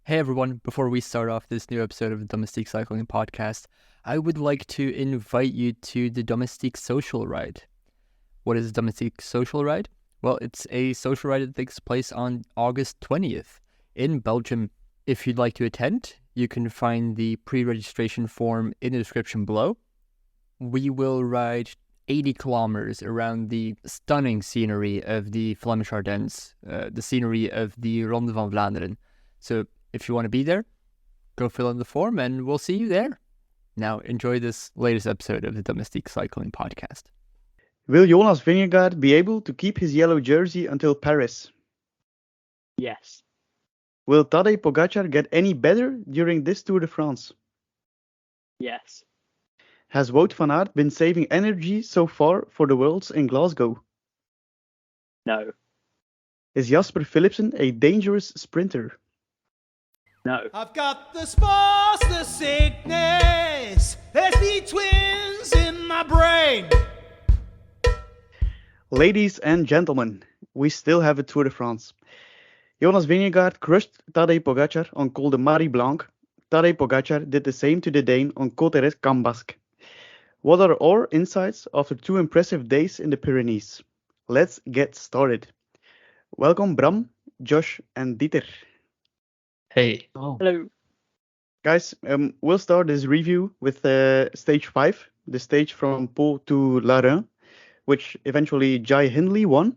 Hey everyone, before we start off this new episode of the Domestique Cycling Podcast, I would like to invite you to the Domestique Social Ride. What is Domestique Social Ride? Well, it's a social ride that takes place on August 20th in Belgium. If you'd like to attend, you can find the pre-registration form in the description below. We will ride 80 kilometers around the stunning scenery of the Flemish Ardennes, the scenery of the Ronde van Vlaanderen. So if you want to be there, go fill in the form and we'll see you there. Now, enjoy this latest episode of the Domestique Cycling Podcast. Will Jonas Vingegaard be able to keep his yellow jersey until Paris? Yes. Will Tadej Pogacar get any better during this Tour de France? Yes. Has Wout van Aert been saving energy so far for the Worlds in Glasgow? No. Is Jasper Philipsen a dangerous sprinter? No. I've got the spores, the sickness. There's the twins in my brain. Ladies and gentlemen, we still have a Tour de France. Jonas Vingegaard crushed Tadej Pogacar on Col de Marie Blanc. Tadej Pogacar did the same to the Dane on Cotterêts Cambasque. What are our insights after 2 impressive days in the Pyrenees? Let's get started. Welcome Bram, Josh and Dieter. Hey. Oh. Hello. Guys, we'll start this review with stage 5, the stage from Pau to Larun, which eventually Jai Hindley won.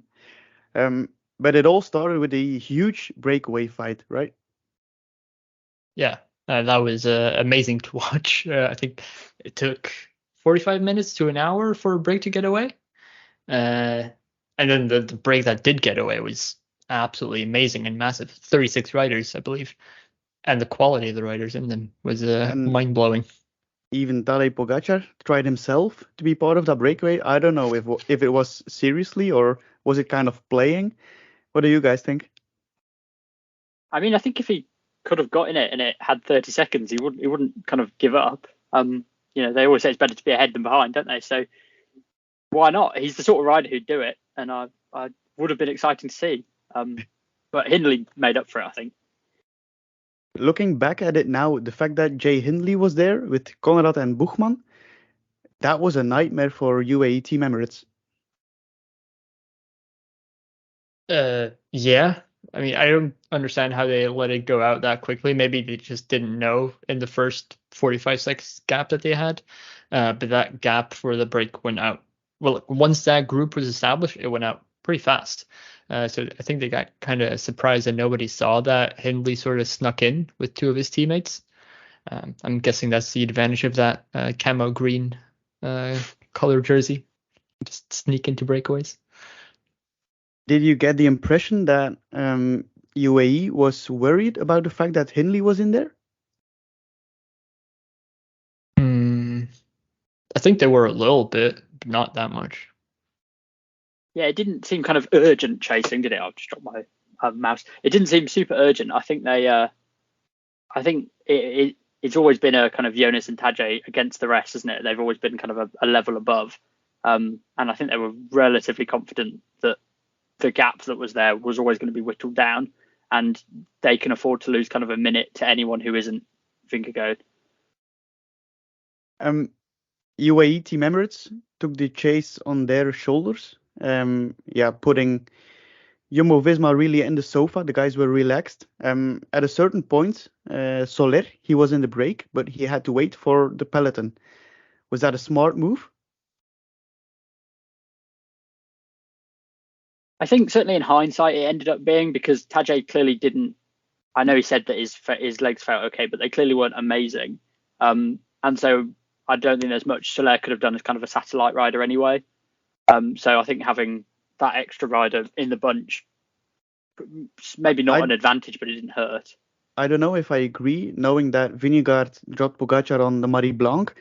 But it all started with a huge breakaway fight, right? Yeah, that was amazing to watch. I think it took 45 minutes to an hour for a break to get away. And then the break that did get away was absolutely amazing and massive. 36 riders, I believe. And the quality of the riders in them was mind-blowing. Even Tadej Pogacar tried himself to be part of that breakaway. I don't know if it was seriously or was it kind of playing. What do you guys think? I mean, I think if he could have got in it and it had 30 seconds, he wouldn't kind of give up. They always say it's better to be ahead than behind, don't they? So why not? He's the sort of rider who'd do it, and I would have been exciting to see. But Hindley made up for it, I think. Looking back at it now, the fact that Jay Hindley was there with Conrad and Buchmann, that was a nightmare for UAE Team Emirates. Yeah. I mean, I don't understand how they let it go out that quickly. Maybe they just didn't know in the first 45 seconds gap that they had. But that gap for the break went out. Well, once that group was established, it went out pretty fast. So I think they got kind of surprised that nobody saw that Hindley sort of snuck in with 2 of his teammates. I'm guessing that's the advantage of that camo green color jersey. Just sneak into breakaways. Did you get the impression that UAE was worried about the fact that Hindley was in there? I think they were a little bit, but not that much. Yeah, it didn't seem kind of urgent chasing, did it? I've just dropped my mouse. It didn't seem super urgent. I think it's always been a kind of Jonas and Tadej against the rest, isn't it? They've always been kind of a level above. And I think they were relatively confident that the gap that was there was always going to be whittled down, and they can afford to lose kind of a minute to anyone who isn't Vingegaard. UAE Team Emirates took the chase on their shoulders. Putting Jumbo-Visma really in the sofa. The guys were relaxed. At a certain point, Soler, he was in the break, but he had to wait for the peloton. Was that a smart move? I think certainly in hindsight it ended up being, because Tadej clearly didn't. I know he said that his legs felt okay, but they clearly weren't amazing. And so I don't think there's much Soler could have done as kind of a satellite rider anyway. So I think having that extra rider in the bunch, maybe not an advantage, but it didn't hurt. I don't know if I agree, knowing that Vingegaard dropped Pogacar on the Marie Blanc.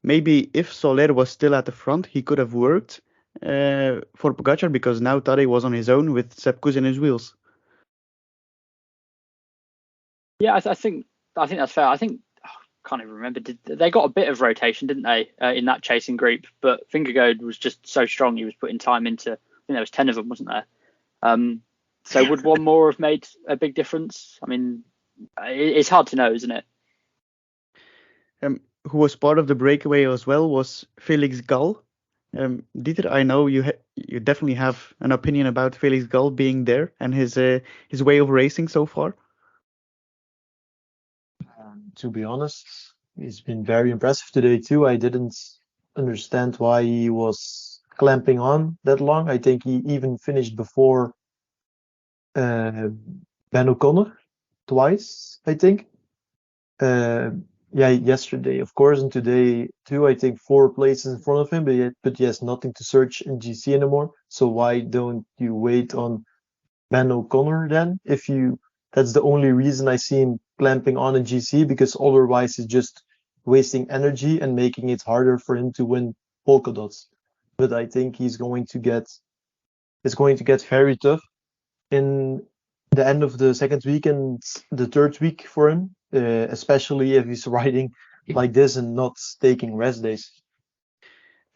Maybe if Soler was still at the front, he could have worked for Pogacar, because now Tadej was on his own with Sepp Kuss in his wheels. Yeah, I think that's fair. I can't even remember. They got a bit of rotation, didn't they, in that chasing group? But Vingegaard was just so strong. He was putting time into. I think there was 10 of them, wasn't there? So would one more have made a big difference? I mean, it's hard to know, isn't it? Who was part of the breakaway as well was Felix Gall. Dieter, I know you definitely have an opinion about Felix Gall being there and his way of racing so far. To be honest, he's been very impressive today too. I didn't understand why he was clamping on that long. I think he even finished before Ben O'Connor twice, I think. Yeah, yesterday, of course, and today too. I think 4 places in front of him, but he has nothing to search in GC anymore. So why don't you wait on Ben O'Connor then? That's the only reason I see him clamping on in GC, because otherwise it's just wasting energy and making it harder for him to win polka dots. But I think it's going to get very tough in the end of the second week and the third week for him, especially if he's riding like this and not taking rest days.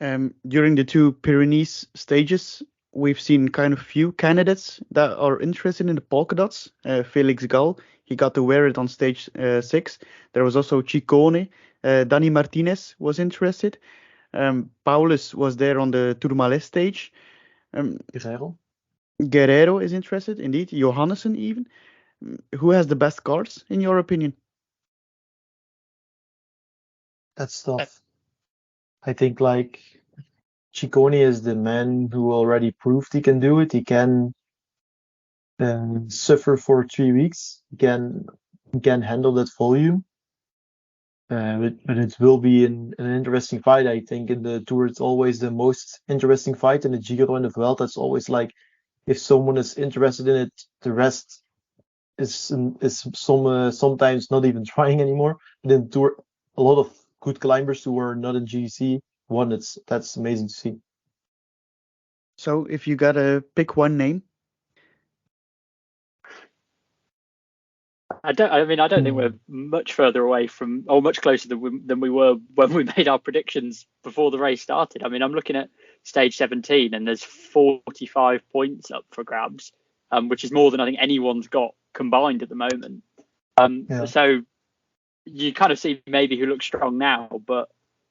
During the 2 Pyrenees stages, we've seen kind of few candidates that are interested in the polka dots. Felix Gall, he got to wear it on stage 6. There was also Ciccone. Dani Martinez was interested. Paulus was there on the Tourmalet stage. Guerrero is interested, indeed. Johannessen even. Who has the best cards, in your opinion? That's tough. I think like Ciccone is the man who already proved he can do it. He can suffer for 3 weeks. He can handle that volume. But it will be an interesting fight. I think in the Tour it's always the most interesting fight. In the Giro and the Vuelta, it's always like if someone is interested in it, the rest is sometimes not even trying anymore. But in the Tour, a lot of good climbers who are not in GC won. That's amazing to see. So if you gotta pick one name, I don't think we're much further away from, or much closer than we were when we made our predictions before the race started. I mean, I'm looking at stage 17 and there's 45 points up for grabs, which is more than I think anyone's got combined at the moment. So you kind of see maybe who looks strong now, but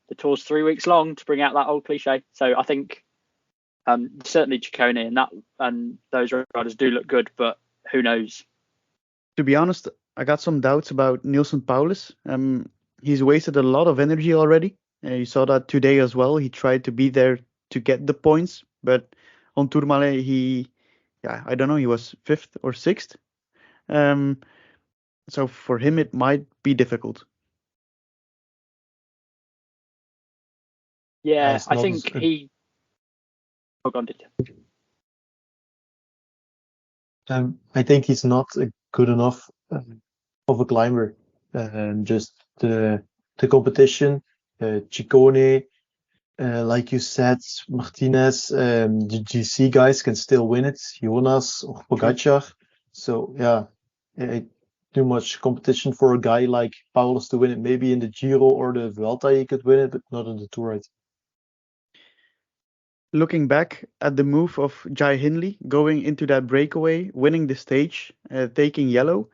the Tour's 3 weeks long, to bring out that old cliche. So I think certainly Ciccone and those riders do look good, but who knows? To be honest, I got some doubts about Neilson Paulus. He's wasted a lot of energy already. You saw that today as well. He tried to be there to get the points, but on Tourmalet, I don't know, he was 5th or 6th. So for him, it might be difficult. Yeah, I think he. Oh, go on, I think he's not good enough of a climber. Just the competition, Ciccone, like you said, Martinez, the GC guys can still win it. Jonas or Pogacar. So yeah, too much competition for a guy like Paulus to win it. Maybe in the Giro or the Vuelta he could win it, but not in the Tour. Right? Looking back at the move of Jai Hindley going into that breakaway, winning the stage, taking yellow,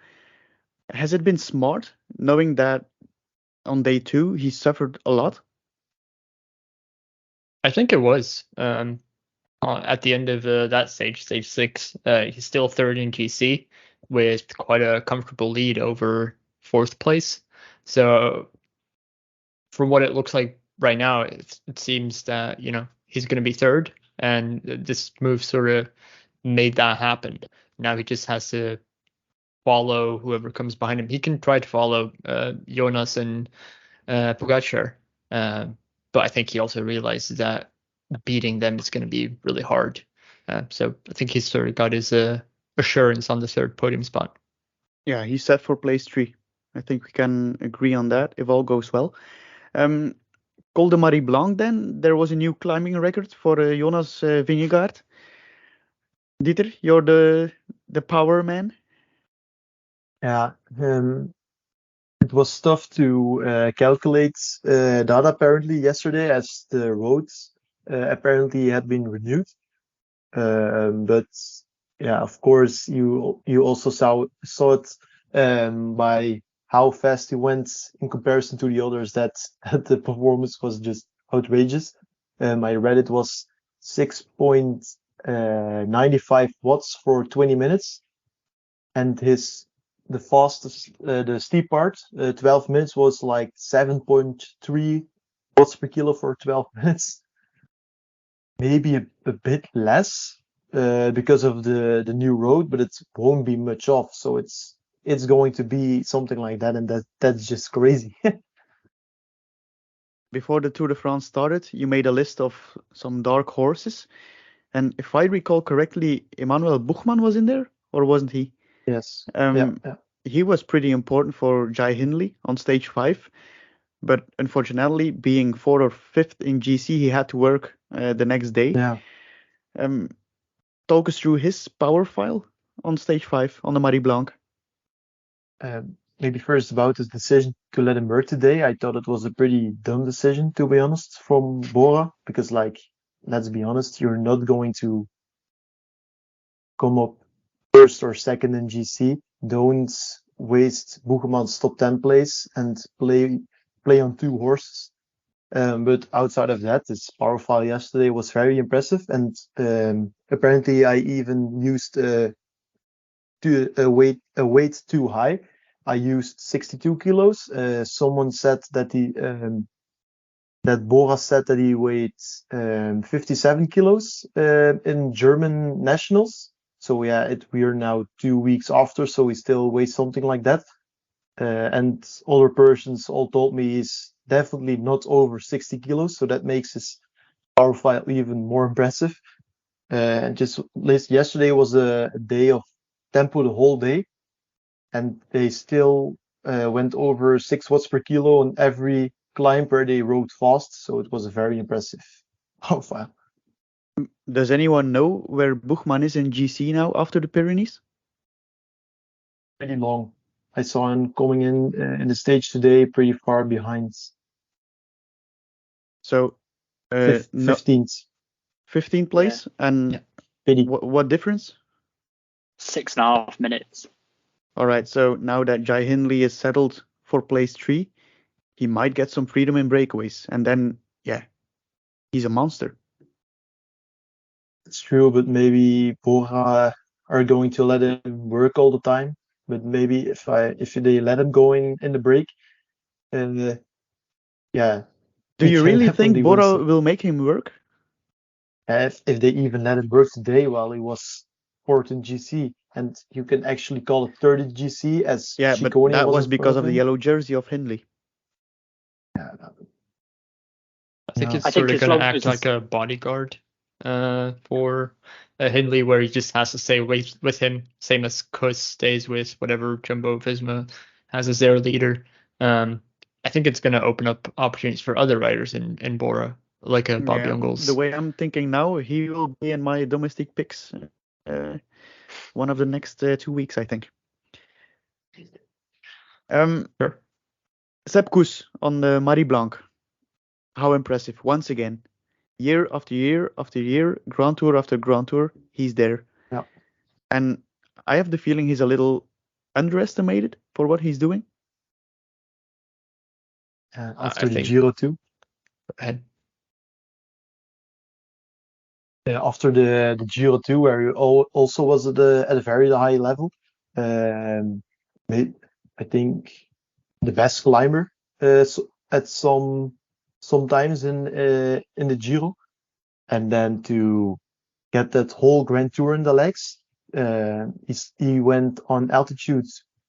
has it been smart knowing that on day 2 he suffered a lot? I think it was. At the end of that stage 6, he's still 3rd in GC with quite a comfortable lead over 4th place. So from what it looks like right now, it seems that, he's going to be 3rd, and this move sort of made that happen. Now he just has to follow whoever comes behind him. He can try to follow Jonas and Pogacar, but I think he also realizes that beating them is going to be really hard. So I think he's sort of got his assurance on the 3rd podium spot. Yeah, he's set for place 3. I think we can agree on that if all goes well. Col de Marie Blanc, then there was a new climbing record for Jonas Vingegaard. Dieter, you're the power man. Yeah, it was tough to calculate data apparently yesterday, as the roads apparently had been renewed. But yeah, of course, you also saw it by how fast he went in comparison to the others, that the performance was just outrageous. I read it was 6.95 watts for 20 minutes, and the fastest, the steep part, 12 minutes, was like 7.3 watts per kilo for 12 minutes. Maybe a bit less because of the new road, but it won't be much off. So it's going to be something like that, and that's just crazy. Before the Tour de France started, you made a list of some dark horses. And if I recall correctly, Emmanuel Buchmann was in there, or wasn't he? Yes. Yeah. He was pretty important for Jai Hindley on stage 5. But unfortunately, being 4th or 5th in GC, he had to work the next day. Yeah. Talk us through his power file on stage 5 on the Marie Blanc. Maybe first about his decision to let him work today. I thought it was a pretty dumb decision, to be honest, from Bora, because, like, let's be honest, you're not going to come up 1st or 2nd in GC. Don't waste Boegman's top 10 place and play on 2 horses. But outside of that, his power file yesterday was very impressive, and apparently I even used a weight too high. I used 62 kilos. Someone said that that Bora said that he weighed 57 kilos in German nationals. So yeah, we are now 2 weeks after, so he still weighs something like that. And other persons all told me he's definitely not over 60 kilos, so that makes his power file even more impressive. And just yesterday was a day of tempo the whole day, and they still went over 6 watts per kilo on every climb where they rode fast, so it was a very impressive power file. Does anyone know where Buchmann is in GC now after the Pyrenees? Pretty long. I saw him coming in the stage today, pretty far behind. So 15th. 15th place, and what difference? 6.5 minutes. All right, so now that Jai Hindley is settled for place 3, he might get some freedom in breakaways, and then, yeah, he's a monster. It's true, but maybe Bora are going to let him work all the time. But maybe if they let him go in the break, and yeah. Do you really think Bora will make him work? If they even let him work today while he was 4th in GC, and you can actually call it 3rd in GC, as but that was because of the yellow jersey of Hindley. Yeah, I think it's sort of going to act like a bodyguard for Hindley, where he just has to stay with him, same as Kuss stays with whatever Jumbo Visma has as their leader. I think it's going to open up opportunities for other riders in Bora, like Bob Jungels. The way I'm thinking now, he will be in my domestic picks one of the next 2 weeks, I think. Sure. Sepp Kuss on the Marie Blanc. How impressive. Once again, year after year after year, Grand Tour after Grand Tour, he's there. Yeah. And I have the feeling he's a little underestimated for what he's doing. After the Giro too. After the Giro 2, where he also was at a very high level. I think the best climber at sometimes in the Giro, and then to get that whole Grand Tour in the legs, he went on altitude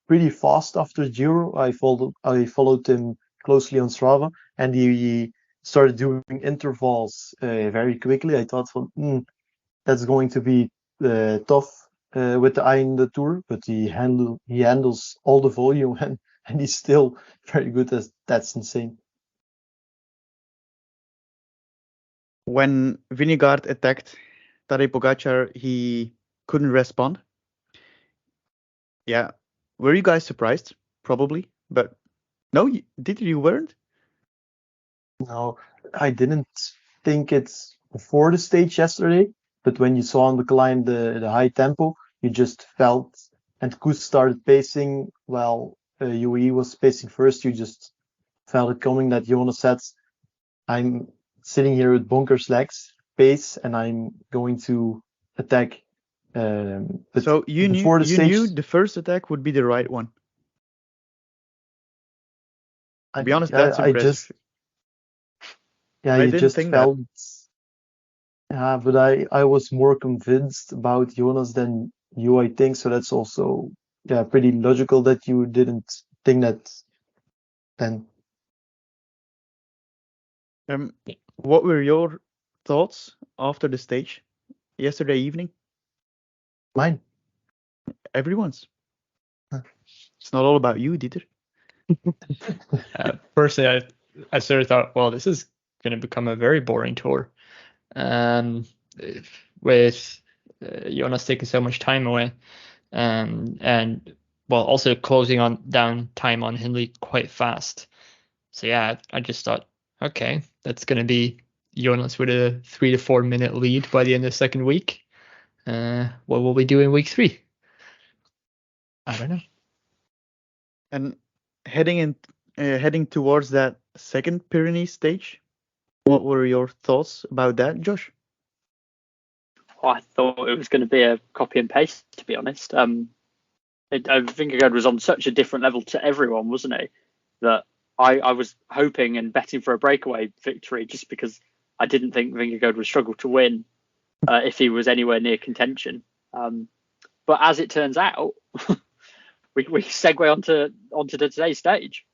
pretty fast after Giro. I followed him closely on Strava, and he started doing intervals very quickly. I thought, that's going to be tough with the eye in the Tour, but he handles all the volume, and he's still very good. That's insane. When Vingegaard attacked Tadej Pogacar, he couldn't respond. Yeah, were you guys surprised? Probably, but no, you weren't? No, I didn't think it's before the stage yesterday, but when you saw on the climb the high tempo, you just felt and Koes started pacing while UAE was pacing first, you just felt it coming that Jonas said, I'm sitting here with bonkers legs, pace, and I'm going to attack. But So you before the knew stage, the first attack would be the right one. To be honest, I that's impressive. I you didn't just think that. felt. Yeah, but I was more convinced about Jonas than you, I think. So that's also pretty logical that you didn't think that then. What were your thoughts after the stage yesterday evening? Mine. Everyone's. It's not all about you, Dieter. Personally, I sort of thought, well, this is going to become a very boring tour, with Jonas taking so much time away, and well, also closing down time on Hindley quite fast. So yeah, I just thought, okay, that's going to be Jonas with a 3 to 4 minute lead by the end of the second week. What will we do in week 3? I don't know. And heading towards that second Pyrenees stage, what were your thoughts about that, Josh? I thought it was going to be a copy and paste, to be honest. Vingegaard was on such a different level to everyone, wasn't he? That I was hoping and betting for a breakaway victory just because I didn't think Vingegaard would struggle to win if he was anywhere near contention. But as it turns out, we segue onto today's stage.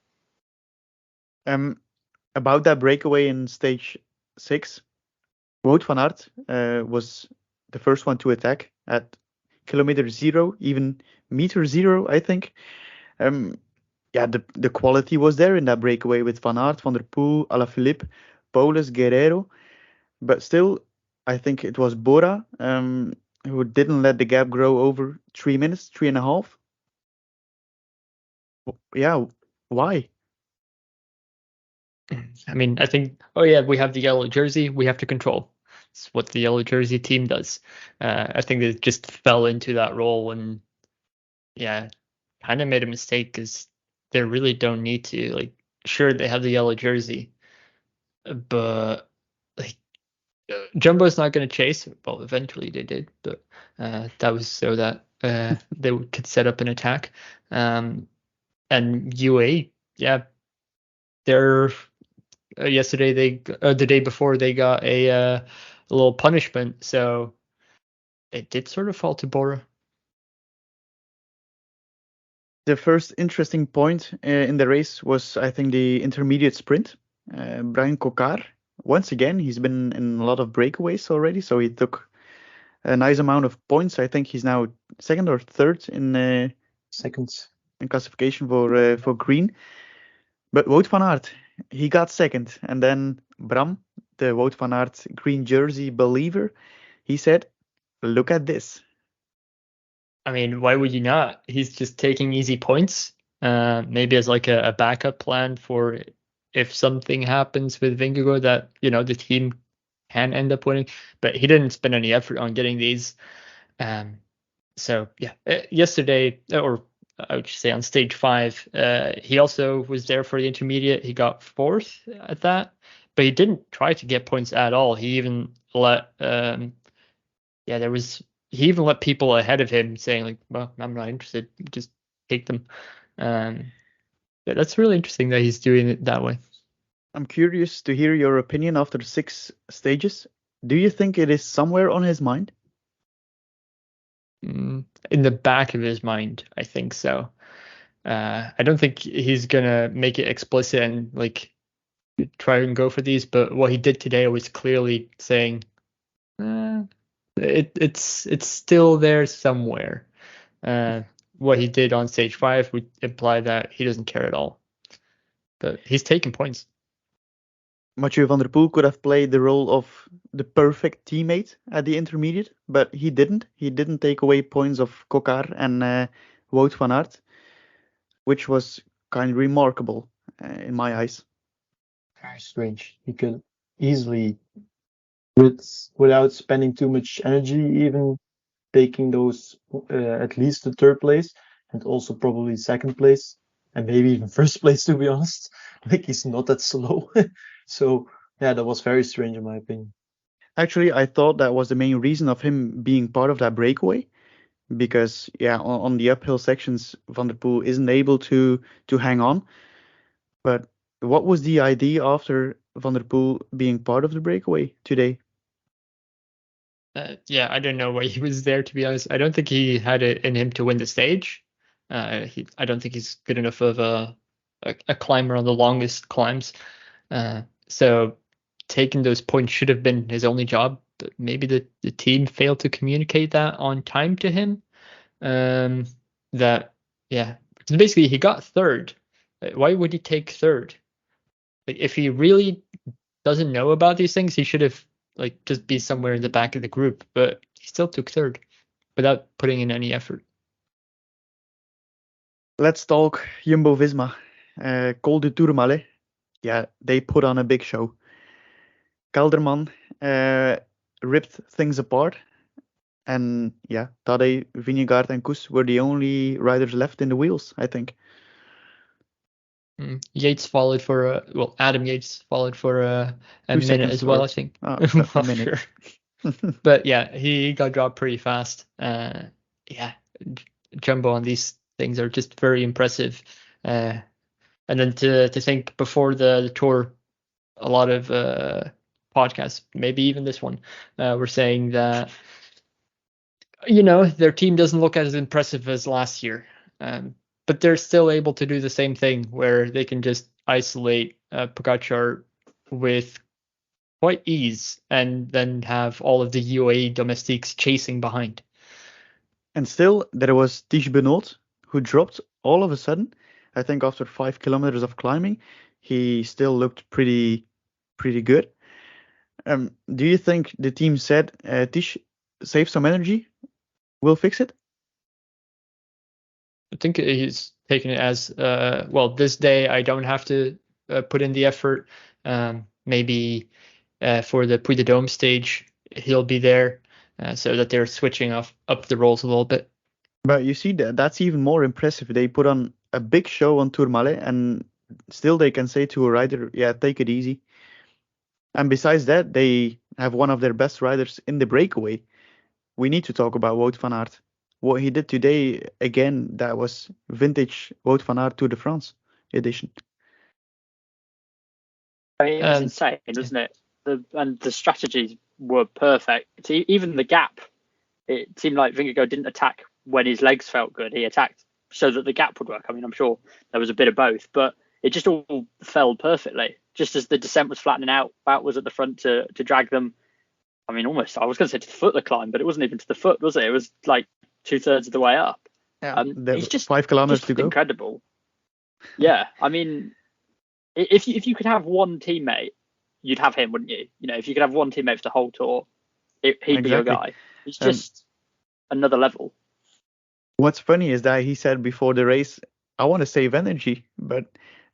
About that breakaway in stage 6, Wout van Aert was the first one to attack at kilometer 0, even meter 0, I think. The quality was there in that breakaway with Van Aert, Van der Poel, Alaphilippe, Paulus, Guerrero. But still, I think it was Bora who didn't let the gap grow over 3 minutes, 3.5. Yeah, why? I mean, I think, we have the yellow jersey, we have to control. It's what the yellow jersey team does. I think they just fell into that role and, kind of made a mistake because they really don't need to. Like, sure, they have the yellow jersey, but like, Jumbo's not going to chase. Well, eventually they did, but that was so that they could set up an attack. And UA, they're yesterday the day before they got a little punishment, so it did sort of fall to Bora. The first interesting point in the race was, I think, the intermediate sprint. Brian Coquard, once again, he's been in a lot of breakaways already, so he took a nice amount of points. I think he's now second or third in Seconds in classification for green. But Wout van Aert, he got second, and then Bram, the Wout van Aert green jersey believer, he said, "Look at this." I mean, why would you not? He's just taking easy points, maybe as like a backup plan for if something happens with Vingegaard that, the team can end up winning. But he didn't spend any effort on getting these. So, yesterday, or I would say on stage 5, he also was there for the intermediate. He got 4th at that, but he didn't try to get points at all. He even let, he even let people ahead of him saying like, well, I'm not interested, just take them. That's really interesting that he's doing it that way. I'm curious to hear your opinion after 6 stages. Do you think it is somewhere on his mind? In the back of his mind, I think so. I don't think he's gonna make it explicit and like try and go for these, but what he did today was clearly saying, it's still there somewhere. What he did on stage 5 would imply that he doesn't care at all, but he's taking points. Mathieu van der Poel could have played the role of the perfect teammate at the intermediate, but he didn't. He didn't take away points of Coquard and Wout van Aert, which was kind of remarkable in my eyes. very strange. He could easily, without spending too much energy, even taking those at least the third place and also probably second place and maybe even first place, to be honest. Like, he's not that slow. So yeah, that was very strange in my opinion. Actually, I thought that was the main reason of him being part of that breakaway, because on the uphill sections, Van der Poel isn't able to hang on. But what was the idea after Van der Poel being part of the breakaway today? Yeah, I don't know why he was there, to be honest. I don't think he had it in him to win the stage. I don't think he's good enough of a climber on the longest climbs. So taking those points should have been his only job, but maybe the team failed to communicate that on time to him. Because basically he got third. Why would he take third? Like, if he really doesn't know about these things, he should have just be somewhere in the back of the group, but he still took third without putting in any effort. Let's talk Jumbo-Visma. Col du Tourmalet. Yeah, they put on a big show. Kelderman ripped things apart. And yeah, Tadej, Vingegaard and Kuss were the only riders left in the wheels, I think. Yates followed for Adam Yates followed for a minute as well, I think. A minute. Sure. But yeah, he got dropped pretty fast. Jumbo on these things are just very impressive. And then to think before the tour, a lot of podcasts, maybe even this one, were saying that their team doesn't look as impressive as last year. But they're still able to do the same thing where they can just isolate Pogacar with quite ease and then have all of the UAE domestiques chasing behind. And still, there was Tish Benoot, who dropped all of a sudden. I think after 5 kilometers of climbing, he still looked pretty good. Do you think the team said, Tish, save some energy, we'll fix it? I think he's taking it as, this day I don't have to put in the effort. Maybe for the Puy de Dôme stage, he'll be there so that they're switching up the roles a little bit. But you see, that's even more impressive. They put on a big show on Tourmalet, and still they can say to a rider, yeah, take it easy. And besides that, they have one of their best riders in the breakaway. We need to talk about Wout van Aert. What he did today, again, that was vintage Wout van Aert Tour de France edition. I mean, it's insane, isn't it? The strategies were perfect. Even the gap, it seemed like Vingegaard didn't attack when his legs felt good. He attacked so that the gap would work. I mean, I'm sure there was a bit of both, but it just all fell perfectly. Just as the descent was flattening out, Wout was at the front to drag them. I mean, almost, I was going to say to the foot of the climb, but it wasn't even to the foot, was it? It was like 2/3 of the way up. Yeah, it's just 5 kilometers to go. Incredible. Yeah, I mean, if you could have one teammate, you'd have him, wouldn't you? If you could have one teammate for the whole tour, he'd be your guy. He's just another level. What's funny is that he said before the race, I want to save energy, but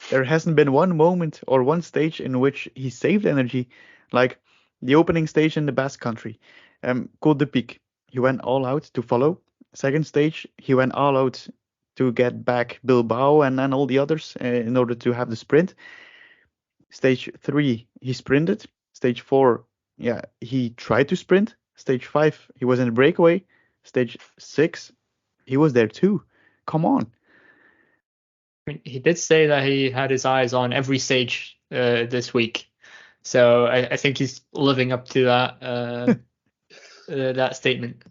there hasn't been one moment or one stage in which he saved energy. Like the opening stage in the Basque Country, Côte de Pic, he went all out to follow. Second stage, he went all out to get back Bilbao and all the others in order to have the sprint. Stage 3, he sprinted. Stage 4, he tried to sprint. Stage 5, he was in a breakaway. Stage 6, he was there too. Come on. I mean, he did say that he had his eyes on every stage this week. So I think he's living up to that that statement.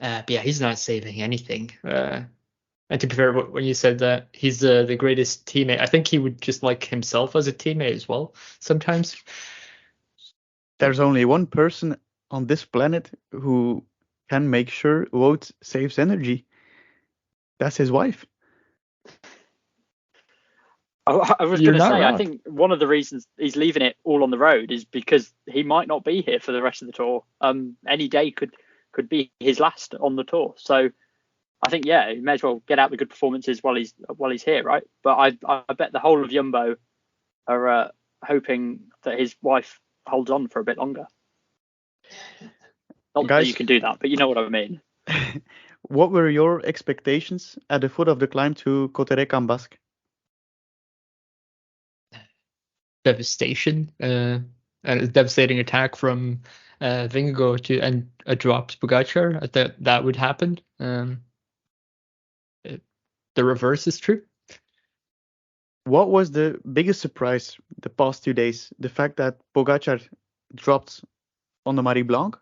But yeah, he's not saving anything. And to be fair, when you said that he's the greatest teammate, I think he would just like himself as a teammate as well sometimes. There's only one person on this planet who can make sure Wout saves energy. That's his wife. I was going to say, I think one of the reasons he's leaving it all on the road is because he might not be here for the rest of the tour. Any day could be his last on the tour. So I think, he may as well get out the good performances while he's here, right? But I bet the whole of Jumbo are hoping that his wife holds on for a bit longer. Not Guys, that you can do that, but you know what I mean. What were your expectations at the foot of the climb to Cauterets-Cambasque? Devastation, and a devastating attack from Vingegaard and a dropped Pogacar. I thought that would happen. The reverse is true. What was the biggest surprise the past 2 days? The fact that Pogacar dropped on the Marie Blanc,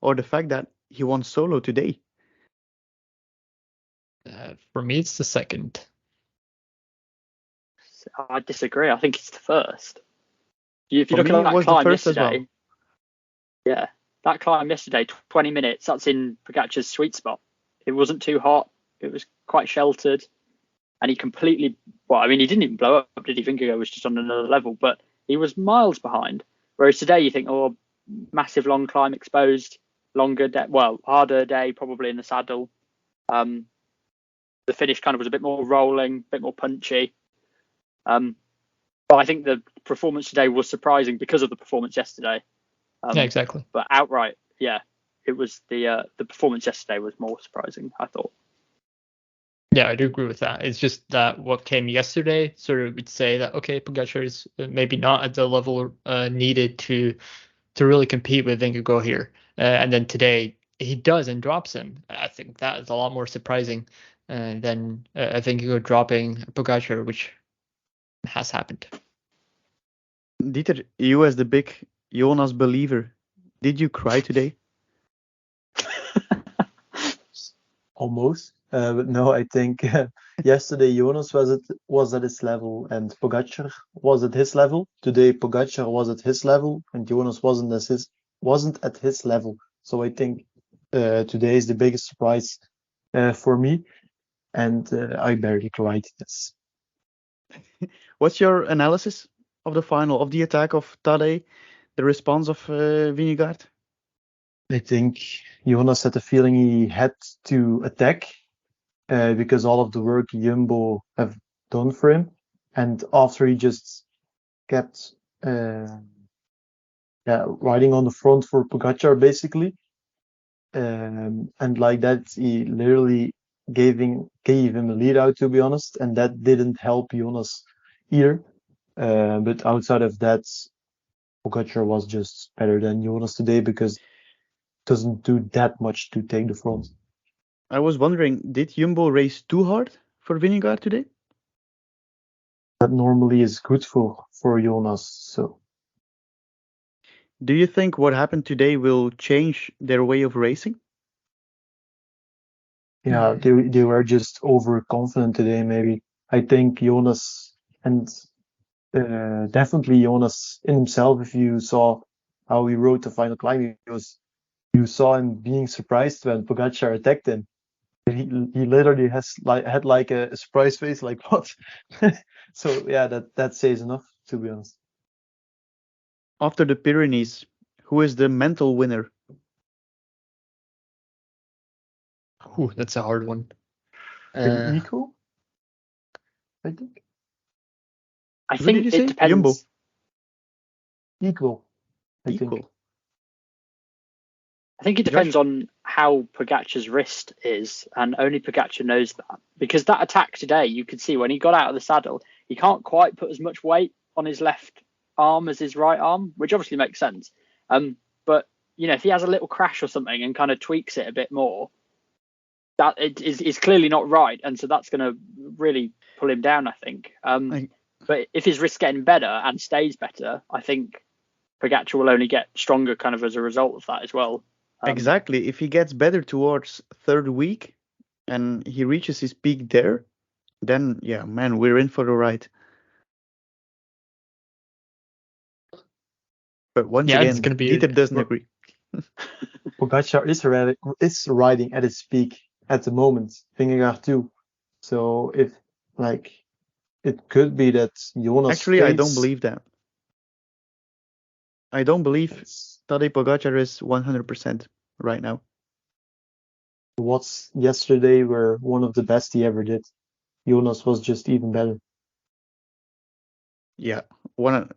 or the fact that he won solo today? For me, it's the second. I disagree. I think it's the first. If you For look me, at it that was the climb first as yesterday, well. yeah, that climb yesterday, 20 minutes, that's in Pogacar's sweet spot. It wasn't too hot. It was quite sheltered. And he completely, well, I mean, he didn't even blow up, did he? Vingegaard was just on another level, but he was miles behind. Whereas today, you think, oh, massive long climb exposed, longer day, well, harder day probably in the saddle. The finish kind of was a bit more rolling, a bit more punchy. But I think the performance today was surprising because of the performance yesterday. Yeah, exactly. But outright, yeah, it was the performance yesterday was more surprising, I thought. Yeah, I do agree with that. It's just that what came yesterday sort of would say that, okay, Pogacar is maybe not at the level needed to really compete with Vingegaard here. And then today he does and drops him. I think that is a lot more surprising than Vingegaard dropping Pogacar, which has happened. Dieter, you as the big Jonas believer, did you cry today? Almost. But no, I think yesterday Jonas was at his level and Pogacar was at his level. Today Pogacar was at his level and Jonas wasn't at his level. So I think today is the biggest surprise for me, and I barely cried. Yes. What's your analysis of the final, of the attack of Tadej, the response of Vingegaard? I think Jonas had the feeling he had to attack because all of the work Jumbo have done for him, and after he just kept riding on the front for Pogacar basically, and like that he literally gave him a lead out, to be honest, and that didn't help Jonas either. But outside of that, Pogacar was just better than Jonas today because doesn't do that much to take the front. I was wondering, did Jumbo race too hard for Vingegaard today? That normally is good for Jonas. So do you think what happened today will change their way of racing? yeah, they were just overconfident today. Maybe I think Jonas and definitely Jonas in himself. If you saw how he rode the final climb, you saw him being surprised when Pogacar attacked him. He literally had like a surprise face, like what? So yeah, that says enough, to be honest. After the Pyrenees, who is the mental winner? Ooh, that's a hard one. Nico, I think. I Who think did you it say? depends. Jumbo. Equal. I think. Equal. I think it depends on how Pogacar's wrist is, and only Pogacar knows that. Because that attack today, you could see when he got out of the saddle, he can't quite put as much weight on his left arm as his right arm, which obviously makes sense. But you know, if he has a little crash or something and kind of tweaks it a bit more, that it is clearly not right, and so that's going to really pull him down, I think. But if his wrist's getting better and stays better, I think Pogacar will only get stronger kind of as a result of that as well. Exactly. If he gets better towards third week and he reaches his peak there, then yeah, man, we're in for the ride. But once again, it's gonna be Dieter doesn't agree. Pogacar is riding at its peak at the moment. Vingegaard too. So if like it could be that Jonas. Actually, I don't believe that. I don't believe Tadej Pogacar is 100% right now. What's yesterday were one of the best he ever did. Jonas was just even better. Yeah, 1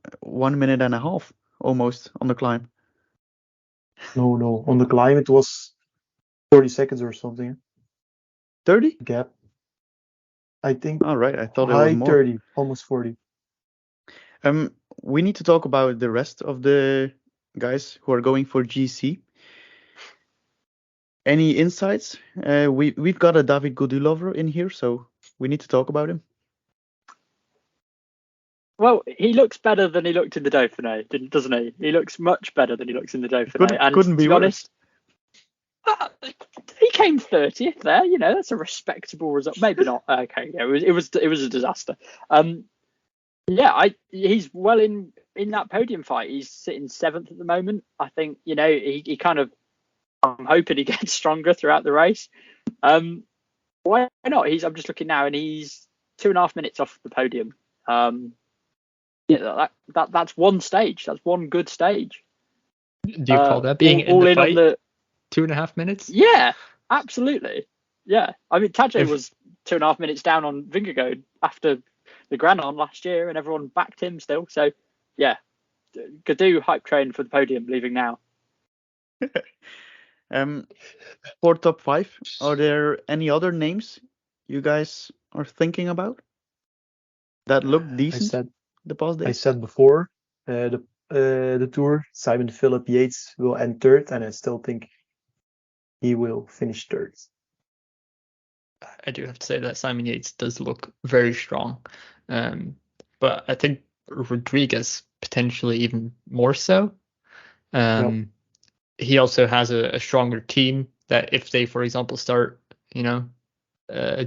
minute and a half almost on the climb. No, on the climb it was 40 seconds or something 30? gap. I think All right, I thought it was high more. 30, almost 40. We need to talk about the rest of the guys who are going for GC. Any insights? We've got a David Godilover in here, so we need to talk about him. Well, he looks better than he looked in the Dauphiné, doesn't he? He looks much better than he looks in the Dauphiné. And couldn't be to be worse. honest, he came 30th there. You know, that's a respectable result. Maybe not. Okay, yeah, it was a disaster. Yeah, he's well in that podium fight. He's sitting 7th at the moment. I think, you know, he kind of, I'm hoping he gets stronger throughout the race. Why not? I'm just looking now, and he's 2.5 minutes off the podium. Yeah, that's one stage. That's one good stage. Do you call that being all in in the fight? on the 2.5 minutes? Yeah, absolutely. Yeah, I mean, Tadej If- was 2.5 minutes down on Vingegaard after the Granon last year, and everyone backed him still. So, yeah, Gadu hype train for the podium, leaving now. For top 5, are there any other names you guys are thinking about that look decent the past I days? said before, the Tour, Simon Philip Yates will end 3rd, and I still think he will finish 3rd. I do have to say that Simon Yates does look very strong. But I think Rodriguez potentially even more so. He also has a stronger team that if they, for example, start, you know,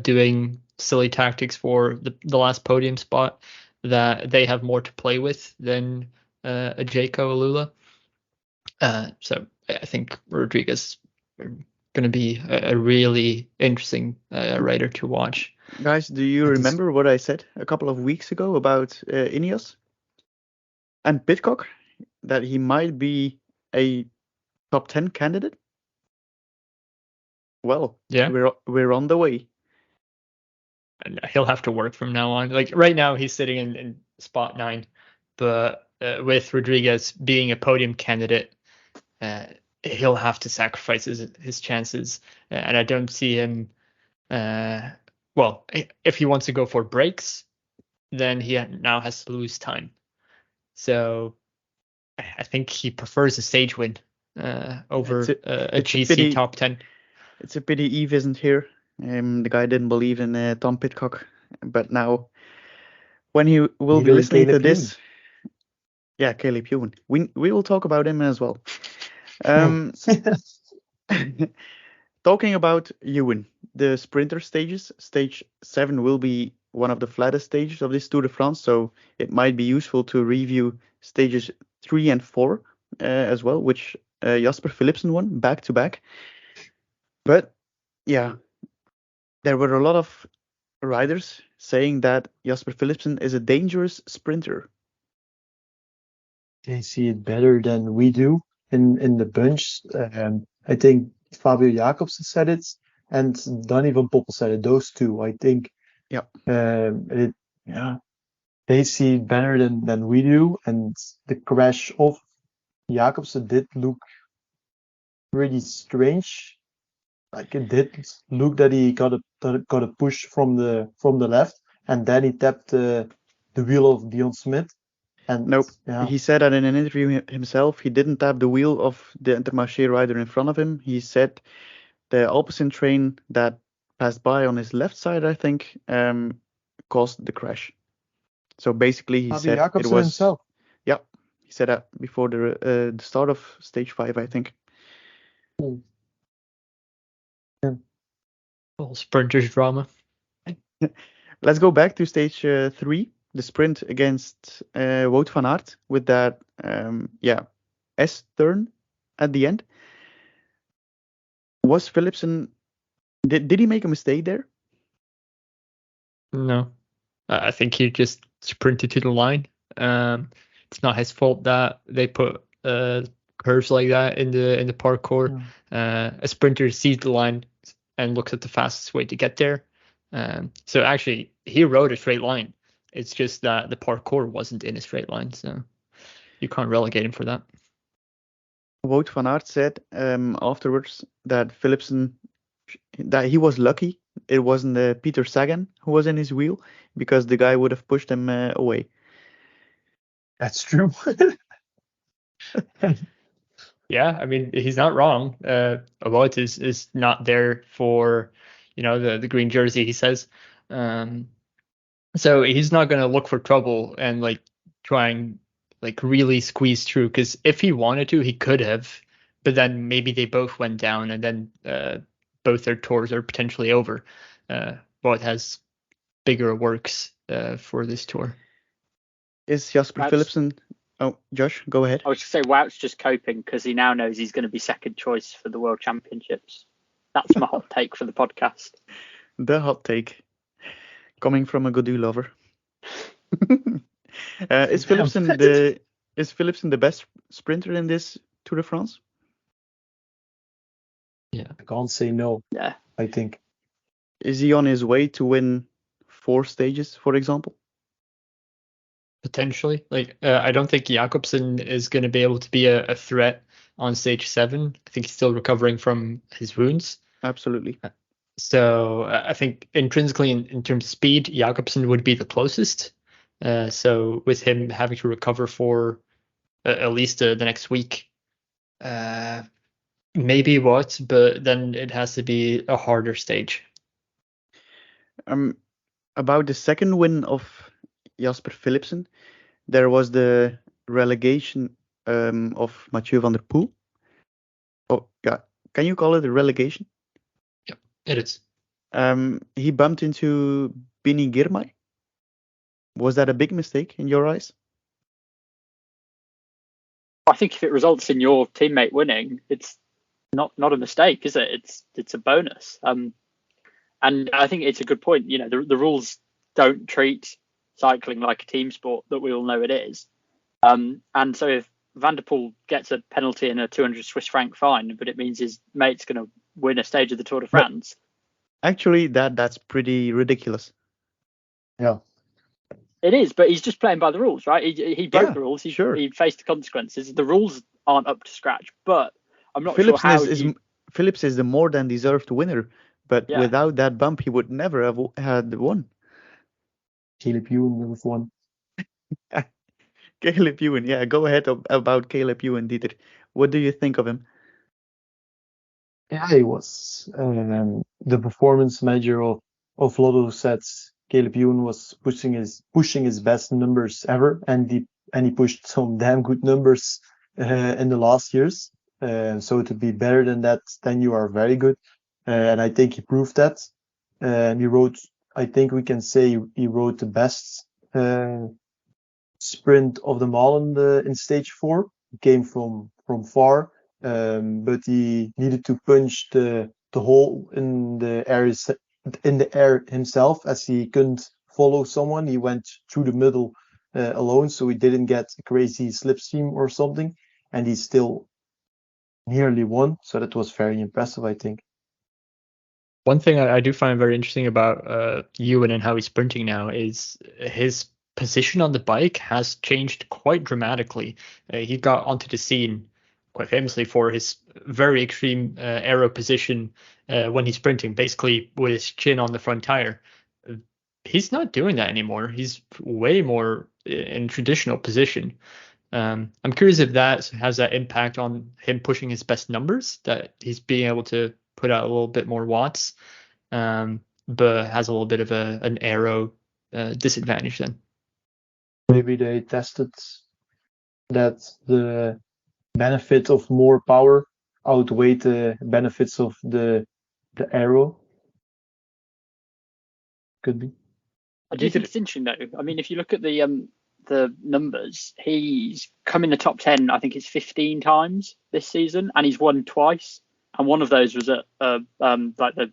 doing silly tactics for the last podium spot, that they have more to play with than a Jayco Alula. So I think Rodriguez going to be a really interesting rider to watch. Guys, do you remember what I said a couple of weeks ago about Ineos and Pidcock? That he might be a top 10 candidate? Well, yeah, we're on the way. And he'll have to work from now on. Like right now, he's sitting in spot 9, but with Rodriguez being a podium candidate, he'll have to sacrifice his chances. And I don't see him. Well, if he wants to go for breaks, then he now has to lose time. So I think he prefers a stage win over a GC top 10. It's a pity Eve isn't here. The guy didn't believe in Tom Pidcock, but now when he will be listening to this, yeah, Caleb Ewan, we will talk about him as well. Talking about Ewan, the sprinter stages, stage 7 will be one of the flattest stages of this Tour de France, so it might be useful to review stages 3 and 4 as well, which Jasper Philipsen won back to back. But yeah, there were a lot of riders saying that Jasper Philipsen is a dangerous sprinter. They see it better than we do in the bunch. I think Fabio Jacobsen said it, and Danny van Poppel said it. Those two, I think. Yeah. They see it better than we do, and the crash of Jacobsen did look pretty strange. Like it did look that he got a push from the left, and then he tapped the wheel of Dion Smith. And nope, yeah. He said that in an interview himself. He didn't tap the wheel of the Intermarché rider in front of him. He said the Alpecin train that passed by on his left side, I think, caused the crash. So basically, he said Jacobsen it was himself. Yeah, he said that before the start of stage 5, I think. Yeah. Well, sprinters drama. Let's go back to stage 3, the sprint against Wout van Aert with that S-turn at the end. Was Philipsen, did he make a mistake there? No, I think he just sprinted to the line. It's not his fault that they put curves like that in the parkour. A sprinter sees the line and looks at the fastest way to get there. So actually, he rode a straight line. It's just that the parkour wasn't in a straight line, so you can't relegate him for that. Wout van Aert said afterwards that that he was lucky it wasn't Peter Sagan who was in his wheel, because the guy would have pushed him away. That's true. Yeah, I mean, he's not wrong. Wout is not there for, the green jersey, he says. So he's not going to look for trouble and try and really squeeze through, because if he wanted to, he could have, but then maybe they both went down and then both their tours are potentially over. Wout has bigger works for this tour. Is Jasper Wout's- Philipsen? Oh, Josh, go ahead. I was going to say Wout's just coping because he now knows he's going to be second choice for the World Championships. That's my hot take for the podcast. The hot take, coming from a Godieu lover. Is Philipsen the best sprinter in this Tour de France? I can't say no. Yeah. I think. Is he on his way to win 4 stages, for example? Potentially. I don't think Jakobsen is going to be able to be a threat on stage 7. I think he's still recovering from his wounds. Absolutely. So I think intrinsically, in terms of speed, Jakobsen would be the closest. So with him having to recover for at least the next week, maybe what, but then it has to be a harder stage. About the second win of Jasper Philipsen, there was the relegation of Mathieu van der Poel. Oh, yeah. Can you call it a relegation? Yep, it is. He bumped into Bini Girmay. Was that a big mistake in your eyes? I think if it results in your teammate winning, it's not a mistake, is it? It's a bonus. And I think it's a good point. The rules don't treat cycling like a team sport that we all know it is. And so if Van der Poel gets a penalty and a 200 Swiss franc fine, but it means his mate's going to win a stage of the Tour de France. Actually, that's pretty ridiculous. Yeah. It is, but he's just playing by the rules, right? He broke the rules. He faced the consequences. The rules aren't up to scratch, but I'm not sure how. Phillips is the more than deserved winner, but without that bump, he would never have had won. Caleb Ewan would have won. Caleb Ewan, yeah. Go ahead about Caleb Ewan, Dieter. What do you think of him? Yeah, he was the performance manager of Lotto sets. Caleb Ewan was pushing his best numbers ever, and he pushed some damn good numbers in the last years. So to be better than that, then you are very good. And I think he proved that. He rode, I think we can say he rode the best sprint of them all in stage 4. He came from far, but he needed to punch the hole in the air himself, as he couldn't follow someone. He went through the middle alone, so he didn't get a crazy slipstream or something, and he still nearly won. So that was very impressive, I think. One thing I do find very interesting about Ewan and how he's sprinting now is his position on the bike has changed quite dramatically. He got onto the scene quite famously for his very extreme aero position when he's sprinting, basically with his chin on the front tire. He's not doing that anymore. He's way more in traditional position. I'm curious if that has that impact on him pushing his best numbers, that he's being able to put out a little bit more watts, but has a little bit of an aero disadvantage then. Maybe they tested that the benefit of more power outweighed the benefits of the aero. Could be. I do think it's interesting though. I mean, if you look at the numbers, he's come in the top 10, I think it's 15 times this season, and he's won twice. And one of those was at like the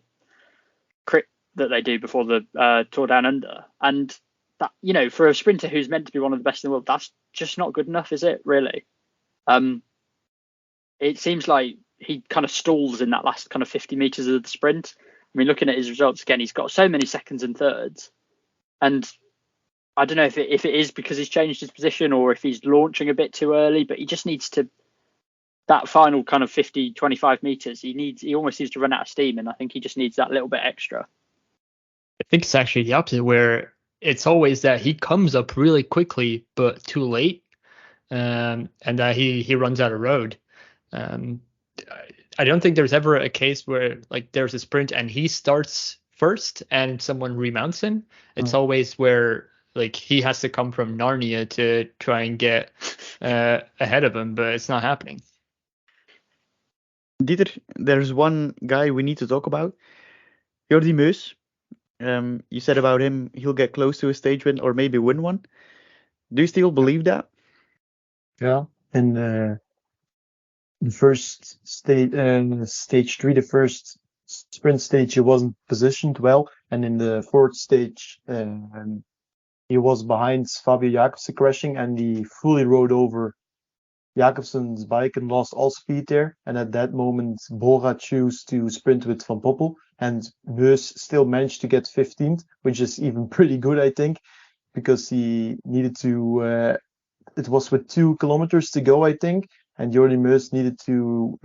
crit that they do before the Tour Down Under. And that, for a sprinter who's meant to be one of the best in the world, that's just not good enough, is it, really? It seems like he kind of stalls in that last kind of 50 meters of the sprint. I mean, looking at his results again, he's got so many seconds and thirds. And I don't know if it is because he's changed his position or if he's launching a bit too early, but he just needs to that final kind of 50, 25 meters, he almost needs to run out of steam, and I think he just needs that little bit extra. I think it's actually the opposite, where it's always that he comes up really quickly but too late, and that he runs out of road. I don't think there's ever a case where like there's a sprint and he starts first and someone remounts him. It's always where like he has to come from Narnia to try and get ahead of him, but it's not happening. Dieter, there's one guy we need to talk about. Jordi Meus. You said about him, he'll get close to a stage win or maybe win one. Do you still believe that? Yeah. And the first stage 3, the first sprint stage, he wasn't positioned well. And in the fourth stage, he was behind Fabio Jakobsen crashing, and he fully rode over Jakobsen's bike and lost all speed there. And at that moment, Bora chose to sprint with Van Poppel, and Meus still managed to get 15th, which is even pretty good, I think, because he needed to, it was with 2 kilometers to go, I think, and Jordi Meus needed to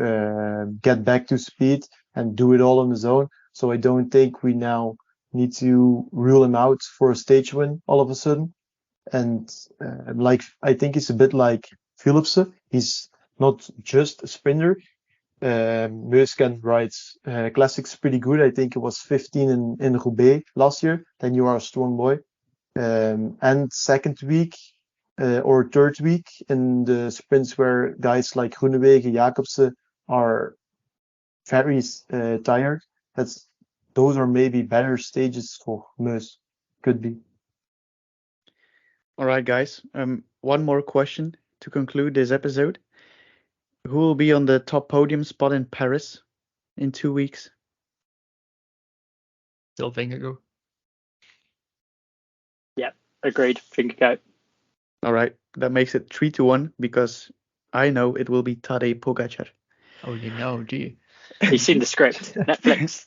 get back to speed and do it all on his own. So I don't think we now need to rule him out for a stage win all of a sudden. And I think he's a bit like Philipsen. He's not just a sprinter. Meus can ride classics pretty good. I think it was 15 in Roubaix last year. Then you are a strong boy. And second week or third week in the sprints where guys like Groenewegen, Jakobsen are very tired. Those are maybe better stages for Meus. Could be. All right, guys. One more question to conclude this episode. Who will be on the top podium spot in Paris in 2 weeks? Still Vingegaard. Yeah, agreed. Vingegaard. All right, that makes it 3-1 because I know it will be Tadej Pogacar. Oh, you know, do you? He's seen the script. Netflix.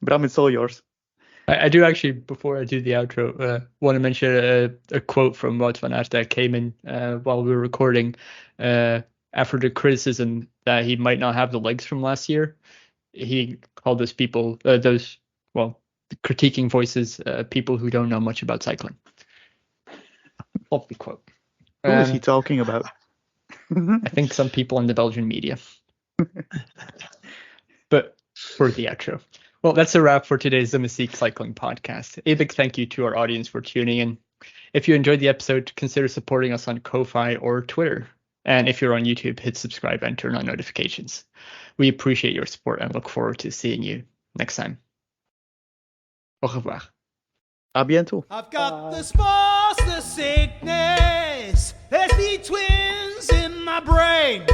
Bram, it's all yours. I do actually, before I do the outro, want to mention a quote from Wout van Aert that came in while we were recording after the criticism that he might not have the legs from last year. He called those people, critiquing voices, people who don't know much about cycling. Lovely quote. Who is he talking about? I think some people in the Belgian media. But for the outro. Well, that's a wrap for today's Domestique Cycling Podcast. A big thank you to our audience for tuning in. If you enjoyed the episode, consider supporting us on Ko-Fi or Twitter. And if you're on YouTube, hit subscribe and turn on notifications. We appreciate your support and look forward to seeing you next time. Au revoir. À bientôt. I've got the spots, the sickness. There's the twins in my brain.